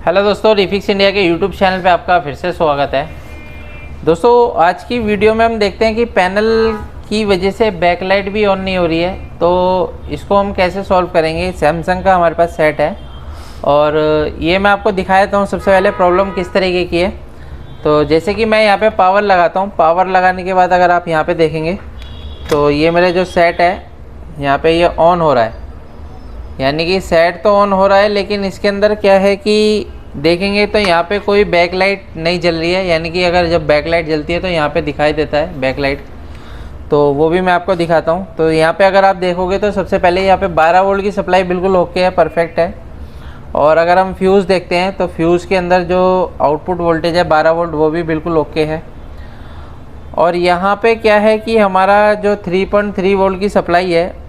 Hello दोस्तों, refix India के YouTube channel पे आपका फिर से स्वागत है। दोस्तों आज की वीडियो में हम देखते हैं कि पैनल की वजह से बैकलाइट भी ऑन नहीं हो रही है, तो इसको हम कैसे सॉल्व करेंगे। सैमसंग का हमारे पास सेट है और ये मैं आपको दिखा देता हूँ सबसे पहले प्रॉब्लम किस तरीके की है। तो जैसे कि मैं यहाँ पे पावर लगाता हूँ, पावर लगाने के बाद अगर आप यहाँ पे देखेंगे तो ये मेरे जो सेट है यहाँ पे ये ऑन हो रहा है, यानी कि सेट तो ऑन हो रहा है, लेकिन इसके अंदर क्या है कि देखेंगे तो यहाँ पे कोई बैकलाइट नहीं जल रही है। यानी कि अगर जब बैकलाइट जलती है तो यहाँ पे दिखाई देता है बैकलाइट, तो वो भी मैं आपको दिखाता हूँ। तो यहाँ पे अगर आप देखोगे तो सबसे पहले यहाँ पे 12 वोल्ट की सप्लाई बिल्कुल ओके है, परफेक्ट है। और अगर हम फ्यूज़ देखते हैं तो फ्यूज़ के अंदर जो आउटपुट वोल्टेज है 12 वोल्ट, वो भी बिल्कुल ओके है। और यहाँ पे क्या है कि हमारा जो 3.3 वोल्ट की सप्लाई है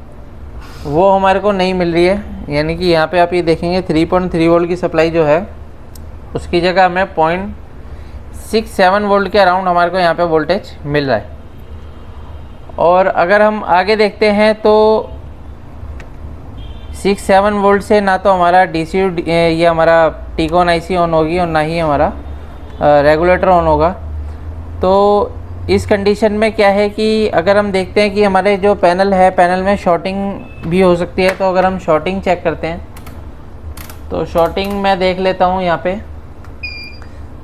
वो हमारे को नहीं मिल रही है। यानी कि यहाँ पे आप ये देखेंगे 3.3 वोल्ट की सप्लाई जो है उसकी जगह हमें 0.67 वोल्ट के अराउंड हमारे को यहाँ पे वोल्टेज मिल रहा है। और अगर हम आगे देखते हैं तो 67 वोल्ट से ना तो हमारा डीसी ये हमारा टीकॉन आईसी ऑन होगी और ना ही हमारा रेगुलेटर ऑन होगा। तो इस कंडीशन में क्या है कि अगर हम देखते हैं कि हमारे जो पैनल है, पैनल में शॉर्टिंग भी हो सकती है। तो अगर हम शॉर्टिंग चेक करते हैं तो शॉर्टिंग मैं देख लेता हूँ यहाँ पे।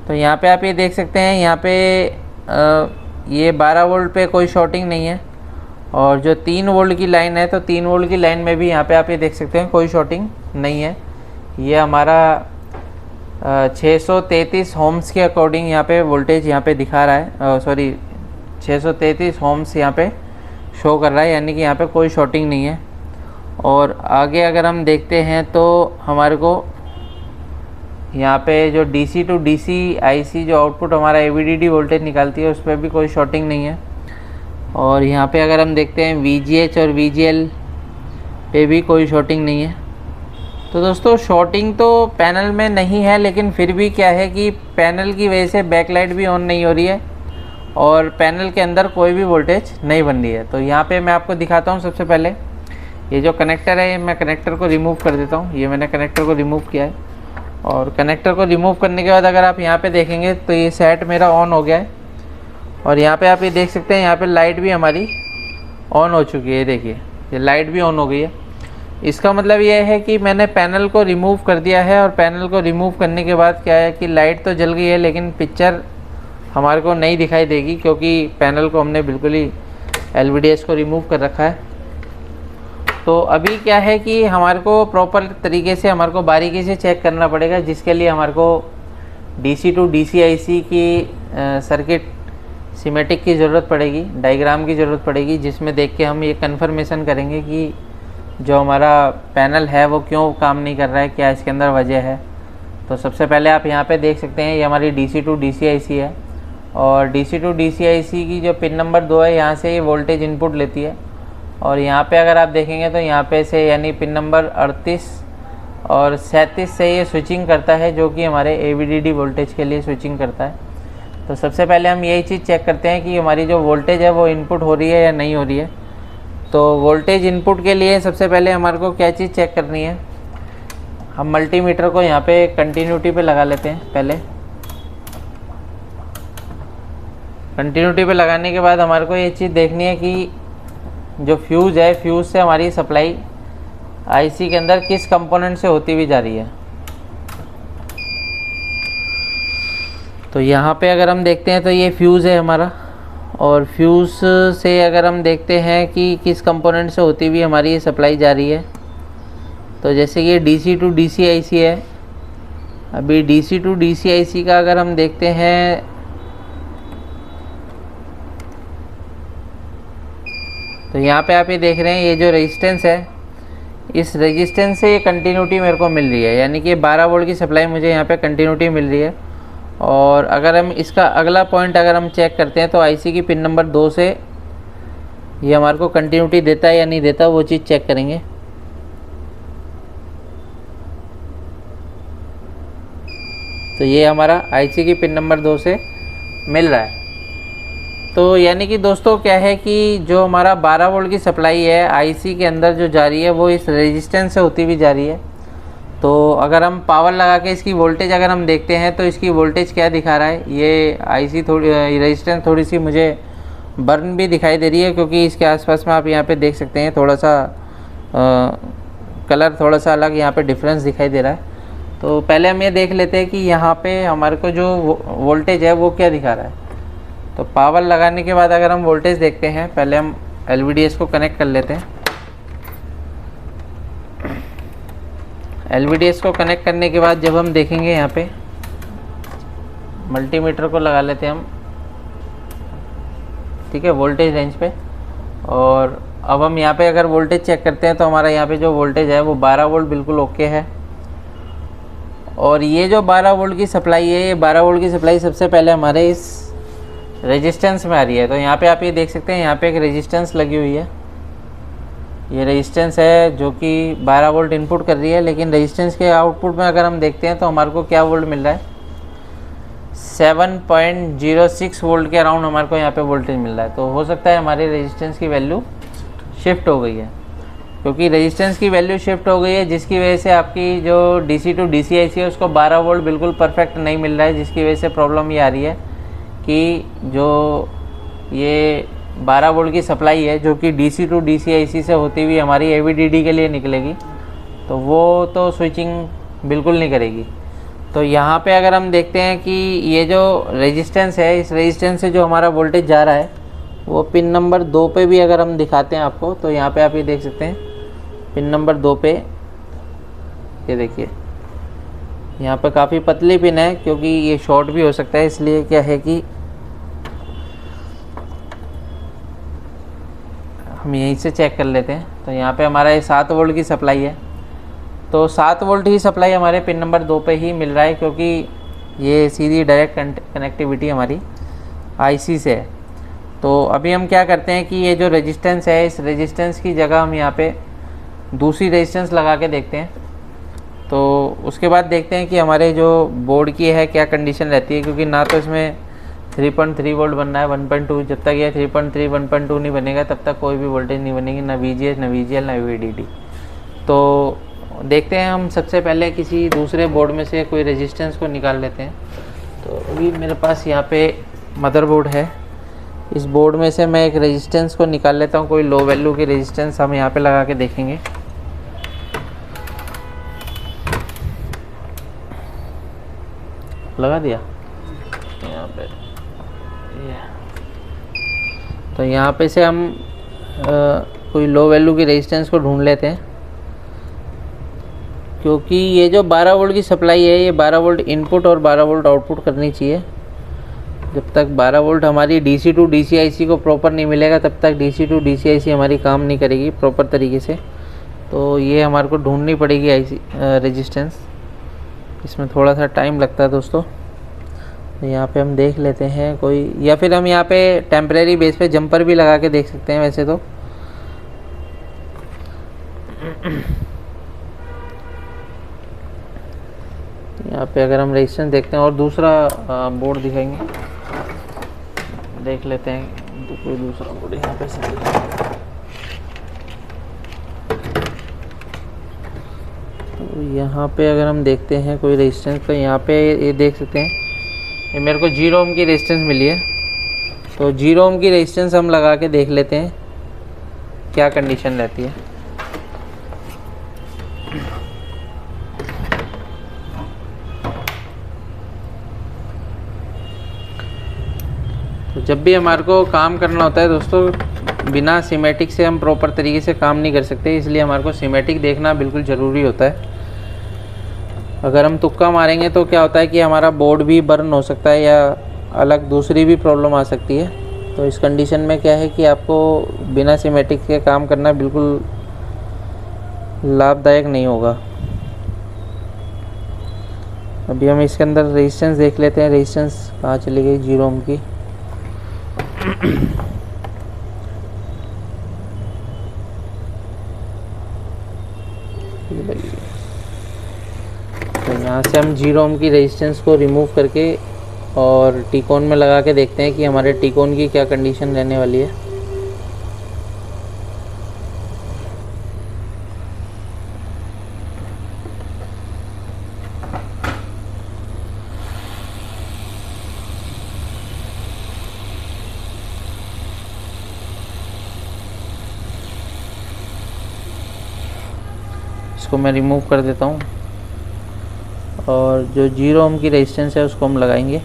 तो यहाँ पे आप ये देख सकते हैं, यहाँ पे ये 12 वोल्ट पे कोई शॉर्टिंग नहीं है। और जो 3 वोल्ट की लाइन है तो 3 वोल्ट की लाइन में भी यहाँ पे आप ये देख सकते हैं कोई शॉर्टिंग नहीं है। ये हमारा 633 होम्स के अकॉर्डिंग यहाँ पे वोल्टेज यहाँ पे दिखा रहा है, सॉरी 633 होम्स यहाँ पे शो कर रहा है, यानी कि यहाँ पे कोई शॉर्टिंग नहीं है। और आगे अगर हम देखते हैं तो हमारे को यहाँ पे जो DC टू DC IC जो आउटपुट हमारा AVDD वोल्टेज निकालती है उस पर भी कोई शॉर्टिंग नहीं है। और यहाँ पे अगर हम देखते हैं VGH और VGL पे भी कोई शॉर्टिंग नहीं है। तो दोस्तों शॉर्टिंग तो पैनल में नहीं है, लेकिन फिर भी क्या है कि पैनल की वजह से बैकलाइट भी ऑन नहीं हो रही है और पैनल के अंदर कोई भी वोल्टेज नहीं बन रही है। तो यहाँ पे मैं आपको दिखाता हूँ। सबसे पहले ये जो कनेक्टर है, मैं कनेक्टर को रिमूव कर देता हूँ। ये मैंने कनेक्टर को रिमूव किया है और कनेक्टर को रिमूव करने के बाद अगर आप यहाँ पे देखेंगे तो ये सेट मेरा ऑन हो गया है। और यहाँ पे आप ये देख सकते हैं, यहाँ पे लाइट भी हमारी ऑन हो चुकी है। देखिए ये लाइट भी ऑन हो गई है। इसका मतलब ये है कि मैंने पैनल को रिमूव कर दिया है और पैनल को रिमूव करने के बाद क्या है कि लाइट तो जल गई है, लेकिन पिक्चर हमारे को नहीं दिखाई देगी, क्योंकि पैनल को हमने बिल्कुल ही LVDS को रिमूव कर रखा है। तो अभी क्या है कि हमारे को प्रॉपर तरीके से हमारे को बारीकी से चेक करना पड़ेगा, जिसके लिए हमारे को DC टू DC IC की सर्किट सीमेटिक की ज़रूरत पड़ेगी, डायग्राम की ज़रूरत पड़ेगी, जिसमें देख के हम ये कन्फर्मेशन करेंगे कि जो हमारा पैनल है वो क्यों काम नहीं कर रहा है, क्या इसके अंदर वजह है। तो सबसे पहले आप यहाँ पे देख सकते हैं ये हमारी DC टू DC IC है और DC टू DC IC की जो पिन नंबर 2 है, यहाँ से ये वोल्टेज इनपुट लेती है। और यहाँ पे अगर आप देखेंगे तो यहाँ पे से यानी पिन नंबर 38 और 37 से ये स्विचिंग करता है, जो कि हमारे AVDD वोल्टेज के लिए स्विचिंग करता है। तो सबसे पहले हम यही चीज़ चेक करते हैं कि हमारी जो वोल्टेज है वो इनपुट हो रही है या नहीं हो रही है। तो वोल्टेज इनपुट के लिए सबसे पहले हमारे को क्या चीज़ चेक करनी है, हम मल्टीमीटर को यहाँ पे कंटिन्यूटी पे लगा लेते हैं। पहले कंटिन्यूटी पे लगाने के बाद हमारे को ये चीज़ देखनी है कि जो फ्यूज़ है, फ्यूज़ से हमारी सप्लाई IC के अंदर किस कंपोनेंट से होती हुई जा रही है। तो यहाँ पे अगर हम देखते हैं तो ये फ्यूज़ है हमारा, और फ्यूज़ से अगर हम देखते हैं कि किस कंपोनेंट से होती हुई हमारी ये सप्लाई जा रही है, तो जैसे कि DC टू DC IC है। अभी DC टू DC IC का अगर हम देखते हैं तो यहाँ पे आप ये देख रहे हैं ये जो रेजिस्टेंस है, इस रेजिस्टेंस से ये कंटिन्यूटी मेरे को मिल रही है, यानी कि 12 वोल्ट की सप्लाई मुझे यहाँ पे कंटिन्यूटी मिल रही है। और अगर हम इसका अगला पॉइंट अगर हम चेक करते हैं तो IC की पिन नंबर 2 से ये हमारे को कंटिन्यूटी देता है या नहीं देता, वो चीज़ चेक करेंगे। तो ये हमारा IC की पिन नंबर 2 से मिल रहा है। तो यानी कि दोस्तों क्या है कि जो हमारा 12 वोल्ट की सप्लाई है IC के अंदर जो जा रही है वो इस रेजिस्टेंस से होती हुई जा रही है। तो अगर हम पावर लगा के इसकी वोल्टेज अगर हम देखते हैं तो इसकी वोल्टेज क्या दिखा रहा है, ये आईसी थोड़ी रेजिस्टेंस थोड़ी सी मुझे बर्न भी दिखाई दे रही है, क्योंकि इसके आसपास में आप यहाँ पे देख सकते हैं थोड़ा सा कलर थोड़ा सा अलग यहाँ पे डिफरेंस दिखाई दे रहा है। तो पहले हम ये देख लेते हैं कि यहाँ पे हमारे को जो वोल्टेज है वो क्या दिखा रहा है। तो पावर लगाने के बाद अगर हम वोल्टेज देखते हैं, पहले हम LVDS को कनेक्ट कर लेते हैं। LVDS को कनेक्ट करने के बाद जब हम देखेंगे यहाँ पे मल्टीमीटर को लगा लेते हैं हम, ठीक है, वोल्टेज रेंज पे। और अब हम यहाँ पे अगर वोल्टेज चेक करते हैं तो हमारा यहाँ पे जो वोल्टेज है वो 12 वोल्ट बिल्कुल ओके है। और ये जो 12 वोल्ट की सप्लाई है, ये 12 वोल्ट की सप्लाई सबसे पहले हमारे इस रेजिस्टेंस में आ रही है। तो यहाँ पे आप ये देख सकते हैं, यहाँ पे एक रेजिस्टेंस लगी हुई है। ये रेजिस्टेंस है जो कि 12 वोल्ट इनपुट कर रही है, लेकिन रेजिस्टेंस के आउटपुट में अगर हम देखते हैं तो हमारे को क्या वोल्ट मिल रहा है, 7.06 वोल्ट के अराउंड हमारे को यहाँ पे वोल्टेज मिल रहा है। तो हो सकता है हमारे रेजिस्टेंस की वैल्यू शिफ्ट हो गई है, क्योंकि रेजिस्टेंस की वैल्यू शिफ्ट हो गई है, जिसकी वजह से आपकी जो DC टू DC IC है उसको 12 वोल्ट बिल्कुल परफेक्ट नहीं मिल रहा है, जिसकी वजह से प्रॉब्लम ये आ रही है कि जो ये 12 वोल्ट की सप्लाई है जो कि DC टू DC IC से होती हुई हमारी AVDD के लिए निकलेगी, तो वो तो स्विचिंग बिल्कुल नहीं करेगी। तो यहाँ पे अगर हम देखते हैं कि ये जो रेजिस्टेंस है, इस रेजिस्टेंस से जो हमारा वोल्टेज जा रहा है वो पिन नंबर 2 पे भी अगर हम दिखाते हैं आपको, तो यहाँ पे आप ये देख सकते हैं पिन नंबर 2 पे, ये देखिए यहाँ पे काफ़ी पतली पिन है, क्योंकि ये शॉर्ट भी हो सकता है। इसलिए क्या है कि हम यहीं से चेक कर लेते हैं। तो यहाँ पे हमारा ये 7 वोल्ट की सप्लाई है, तो 7 वोल्ट ही सप्लाई हमारे पिन नंबर 2 पे ही मिल रहा है, क्योंकि ये सीधी डायरेक्ट कनेक्टिविटी हमारी IC से है। तो अभी हम क्या करते हैं कि ये जो रेजिस्टेंस है, इस रेजिस्टेंस की जगह हम यहाँ पे दूसरी रेजिस्टेंस लगा के देखते हैं। तो उसके बाद देखते हैं कि हमारे जो बोर्ड की है क्या कंडीशन रहती है, क्योंकि ना तो इसमें 3.3 वोल्ट बन रहा है, 1.2। जब तक ये 3.3 1.2 नहीं बनेगा तब तक कोई भी वोल्टेज नहीं बनेगी, ना VGS ना VGL ना VDD। तो देखते हैं हम सबसे पहले किसी दूसरे बोर्ड में से कोई रेजिस्टेंस को निकाल लेते हैं। तो अभी मेरे पास यहाँ पे मदरबोर्ड है, इस बोर्ड में से मैं एक रेजिस्टेंस को निकाल लेता हूँ, कोई लो वैल्यू की रेजिस्टेंस हम यहाँ पे लगा के देखेंगे। लगा दिया यहाँ पे, तो यहाँ पे से हम कोई लो वैल्यू की रेजिस्टेंस को ढूंढ लेते हैं, क्योंकि ये जो 12 वोल्ट की सप्लाई है, ये 12 वोल्ट इनपुट और 12 वोल्ट आउटपुट करनी चाहिए। जब तक 12 वोल्ट हमारी DC टू DC IC को प्रॉपर नहीं मिलेगा तब तक DC टू DC IC हमारी काम नहीं करेगी प्रॉपर तरीके से। तो ये हमारे को ढूंढनी पड़ेगी रेजिस्टेंस, इसमें थोड़ा सा टाइम लगता है दोस्तों। तो यहाँ पे हम देख लेते हैं कोई, या फिर हम यहाँ पे टेम्परेरी बेस पे जंपर भी लगा के देख सकते हैं वैसे तो। यहाँ पे अगर हम रेजिस्टेंस देखते हैं और दूसरा बोर्ड दिखाएंगे, देख लेते हैं तो कोई दूसरा बोर्ड यहाँ पे से। तो यहाँ पे अगर हम देखते हैं कोई रेजिस्टेंस, तो यहाँ पे ये देख सकते हैं, ये मेरे को 0 ओम की रेजिस्टेंस मिली है। तो 0 ओम की रेजिस्टेंस हम लगा के देख लेते हैं क्या कंडीशन रहती है। तो जब भी हमारे को काम करना होता है दोस्तों, बिना सीमेटिक से हम प्रॉपर तरीके से काम नहीं कर सकते, इसलिए हमारे को सीमेटिक देखना बिल्कुल ज़रूरी होता है। अगर हम तुक्का मारेंगे तो क्या होता है कि हमारा बोर्ड भी बर्न हो सकता है या अलग दूसरी भी प्रॉब्लम आ सकती है। तो इस कंडीशन में क्या है कि आपको बिना सीमेटिक के काम करना बिल्कुल लाभदायक नहीं होगा। अभी हम इसके अंदर रेजिस्टेंस देख लेते हैं, रेजिस्टेंस कहाँ चली गई 0 ओम की। तो यहाँ से हम 0 ओम की रेजिस्टेंस को रिमूव करके और टीकोन में लगा के देखते हैं कि हमारे टीकोन की क्या कंडीशन रहने वाली है। इसको मैं रिमूव कर देता हूँ और जो 0 ओम की रेजिस्टेंस है उसको हम लगाएंगे।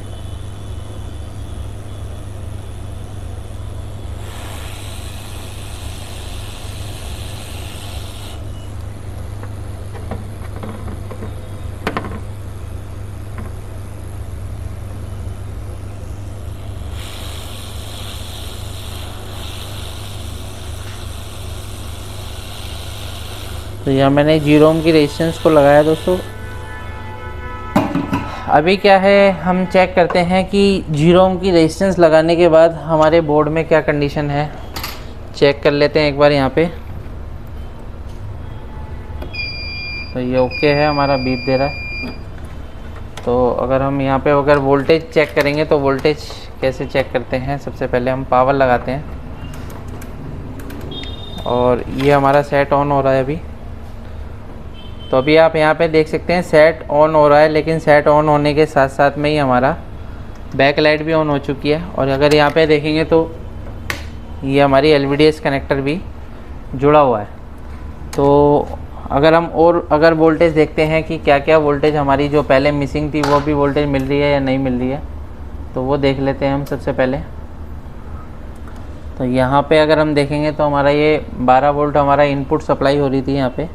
तो यहाँ मैंने 0 ओम की रेजिस्टेंस को लगाया दोस्तों। अभी क्या है, हम चेक करते हैं कि 0 ओम की रेजिस्टेंस लगाने के बाद हमारे बोर्ड में क्या कंडीशन है, चेक कर लेते हैं एक बार यहाँ पे। तो ये ओके है, हमारा बीप दे रहा है। तो अगर हम यहाँ पे अगर वोल्टेज चेक करेंगे तो वोल्टेज कैसे चेक करते हैं, सबसे पहले हम पावर लगाते हैं और ये हमारा सेट ऑन हो रहा है अभी। तो अभी आप यहाँ पे देख सकते हैं सेट ऑन हो रहा है, लेकिन सेट ऑन होने के साथ साथ में ही हमारा बैक लाइट भी ऑन हो चुकी है। और अगर यहाँ पे देखेंगे तो ये हमारी LVDS कनेक्टर भी जुड़ा हुआ है। तो अगर वोल्टेज देखते हैं कि क्या क्या वोल्टेज हमारी जो पहले मिसिंग थी वो भी वोल्टेज मिल रही है या नहीं मिल रही है, तो वो देख लेते हैं हम सबसे पहले। तो यहाँ पे अगर हम देखेंगे तो हमारा ये 12 वोल्ट हमारा इनपुट सप्लाई हो रही थी यहाँ पे।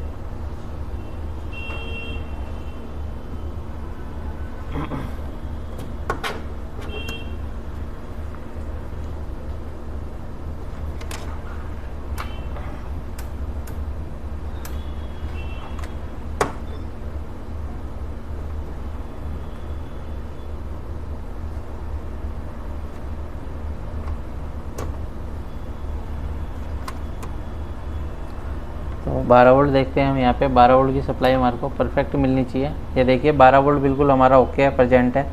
तो 12 वोल्ट देखते हैं हम यहाँ पे। 12 वोल्ट की सप्लाई हमारे को परफेक्ट मिलनी चाहिए। ये देखिए 12 वोल्ट बिल्कुल हमारा ओके है, प्रेजेंट है।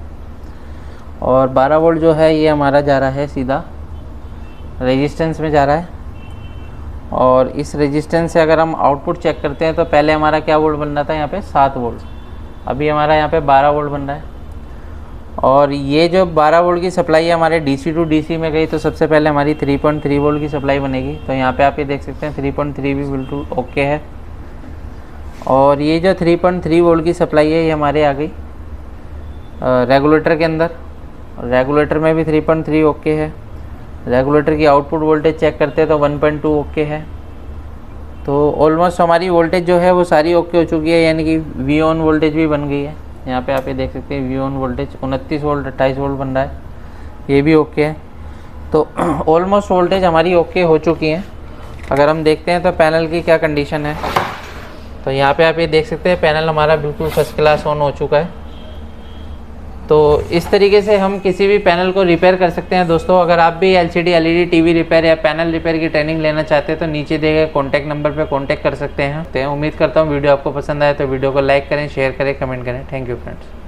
और 12 वोल्ट जो है ये हमारा जा रहा है सीधा रेजिस्टेंस में जा रहा है। और इस रेजिस्टेंस से अगर हम आउटपुट चेक करते हैं तो पहले हमारा क्या वोल्ट बन रहा था यहाँ पे, 7 वोल्ट। अभी हमारा यहाँ पे 12 वोल्ट बन रहा है। और ये जो 12 वोल्ट की सप्लाई है हमारे DC टू DC में गई, तो सबसे पहले हमारी 3.3 वोल्ट की सप्लाई बनेगी। तो यहाँ पे आप ये देख सकते हैं 3.3 भी बिल्कुल ओके है। और ये जो 3.3 वोल्ट की सप्लाई है ये हमारे आ गई रेगुलेटर के अंदर। रेगुलेटर में भी 3.3 ओके है। रेगुलेटर की आउटपुट वोल्टेज चेक करते हैं तो 1.2 ओके है। तो ऑलमोस्ट हमारी वोल्टेज जो है वो सारी ओके हो चुकी है, यानी कि वी ऑन वोल्टेज भी बन गई है। यहाँ पे आप ये देख सकते हैं V on voltage 29 volt 28 volt बन रहा है, ये भी ओके है। तो ऑलमोस्ट वोल्टेज हमारी ओके हो चुकी है। अगर हम देखते हैं तो पैनल की क्या कंडीशन है, तो यहाँ पे आप ये देख सकते हैं पैनल हमारा बिल्कुल फर्स्ट क्लास ऑन हो चुका है। तो इस तरीके से हम किसी भी पैनल को रिपेयर कर सकते हैं दोस्तों। अगर आप भी LCD LED TV रिपेयर या पैनल रिपेयर की ट्रेनिंग लेना चाहते हैं तो नीचे दिए गए कॉन्टैक्ट नंबर पर कॉन्टैक्ट कर सकते हैं। तो उम्मीद करता हूँ वीडियो आपको पसंद आए तो वीडियो को लाइक करें, शेयर करें, कमेंट करें। Thank you friends.